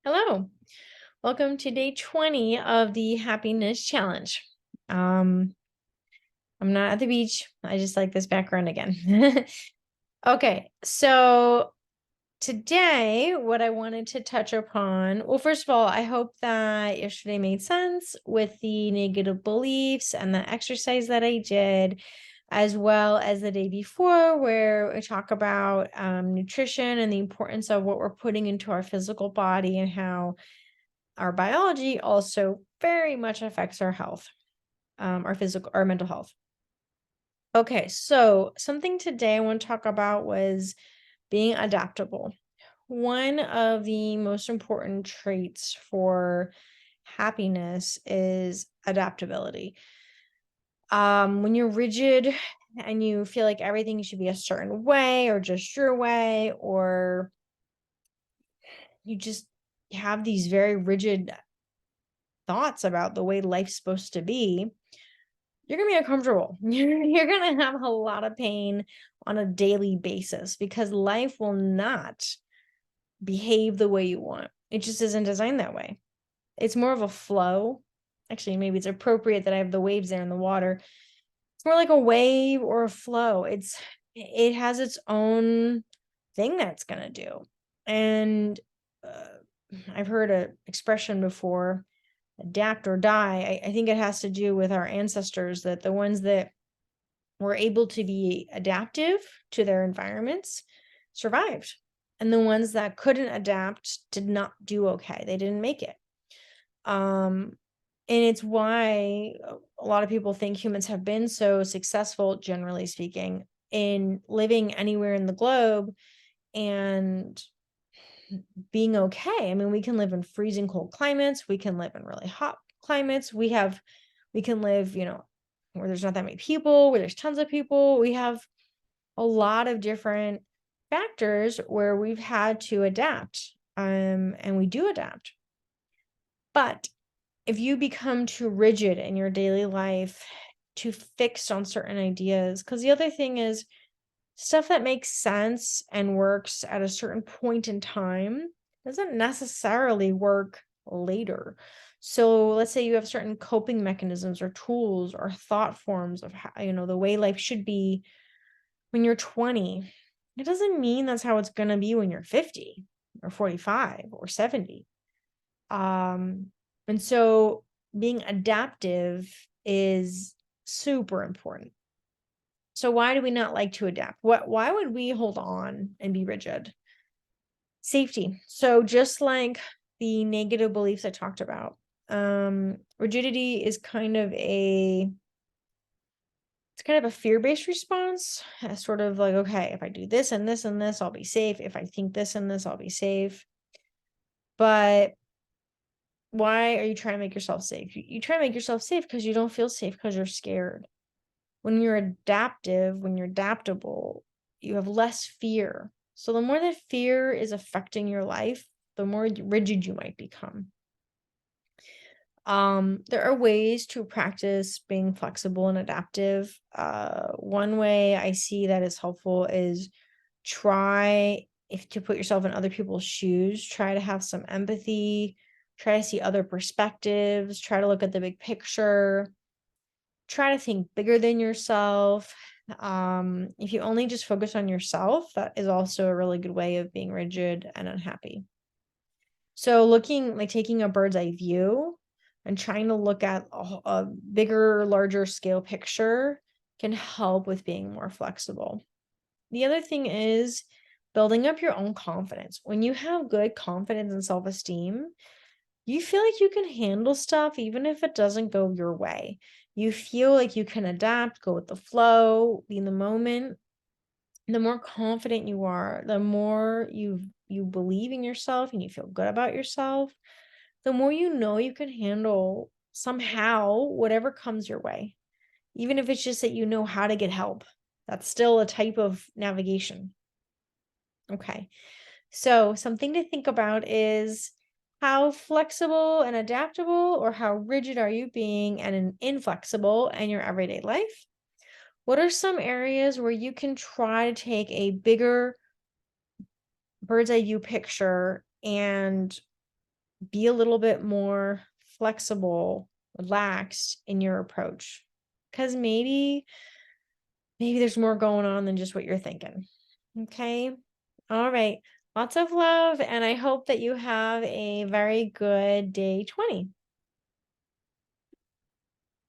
Hello, welcome to day 20 of the happiness challenge. Um, I'm not at the beach. I just like this background again. Okay, so today, what I wanted to touch upon, well, first of all, I hope that yesterday made sense with the negative beliefs and the exercise that I did, as well as the day before, where we talk about nutrition and the importance of what we're putting into our physical body and how our biology also very much affects our health, our mental health. Okay, so something today I want to talk about was being adaptable. One of the most important traits for happiness is adaptability. When you're rigid and you feel like everything should be a certain way or just your way, or you just have these very rigid thoughts about the way life's supposed to be, you're gonna be uncomfortable. You're gonna have a lot of pain on a daily basis because life will not behave the way you want. It just isn't designed that way. It's more of a flow. Actually, maybe it's appropriate that I have the waves there in the water. It's more like a wave or a flow. It has its own thing that's gonna do. And uh, I've heard a expression before, adapt or die. I think it has to do with our ancestors, that the ones that were able to be adaptive to their environments survived. And the ones that couldn't adapt did not do okay. They didn't make it. Um, and it's why a lot of people think humans have been so successful, generally speaking, in living anywhere in the globe and being okay. I mean, we can live in freezing cold climates, we can live in really hot climates, we can live, where there's not that many people, where there's tons of people. We have a lot of different factors where we've had to adapt. And we do adapt. But if you become too rigid in your daily life, too fixed on certain ideas, because the other thing is, stuff that makes sense and works at a certain point in time doesn't necessarily work later. So let's say you have certain coping mechanisms or tools or thought forms of how, the way life should be when you're 20. It doesn't mean that's how it's going to be when you're 50 or 45 or 70. Um, and so being adaptive is super important. So why do we not like to adapt? Why would we hold on and be rigid? Safety. So just like the negative beliefs I talked about, rigidity is kind of a fear-based response. Sort of like, okay, if I do this and this and this, I'll be safe. If I think this and this, I'll be safe. But why are you trying to make yourself safe? You try to make yourself safe because you don't feel safe because you're scared. When you're adaptive, when you're adaptable, you have less fear. So the more that fear is affecting your life, the more rigid you might become. There are ways to practice being flexible and adaptive. One way I see that is helpful is try, if to put yourself in other people's shoes, try to have some empathy, try to see other perspectives, try to look at the big picture, try to think bigger than yourself. If you only just focus on yourself, that is also a really good way of being rigid and unhappy. So taking a bird's eye view and trying to look at a bigger, larger scale picture can help with being more flexible. The other thing is building up your own confidence. When you have good confidence and self-esteem, you feel like you can handle stuff even if it doesn't go your way. You feel like you can adapt, go with the flow, be in the moment. The more confident you are, the more you believe in yourself and you feel good about yourself, the more you know you can handle somehow whatever comes your way. Even if it's just that you know how to get help. That's still a type of navigation. Okay. So, something to think about is, how flexible and adaptable or how rigid are you being and inflexible in your everyday life? What are some areas where you can try to take a bigger bird's eye view picture and be a little bit more flexible, relaxed in your approach. Because maybe there's more going on than just what you're thinking. Okay. All right. Lots of love. And I hope that you have a very good day 20.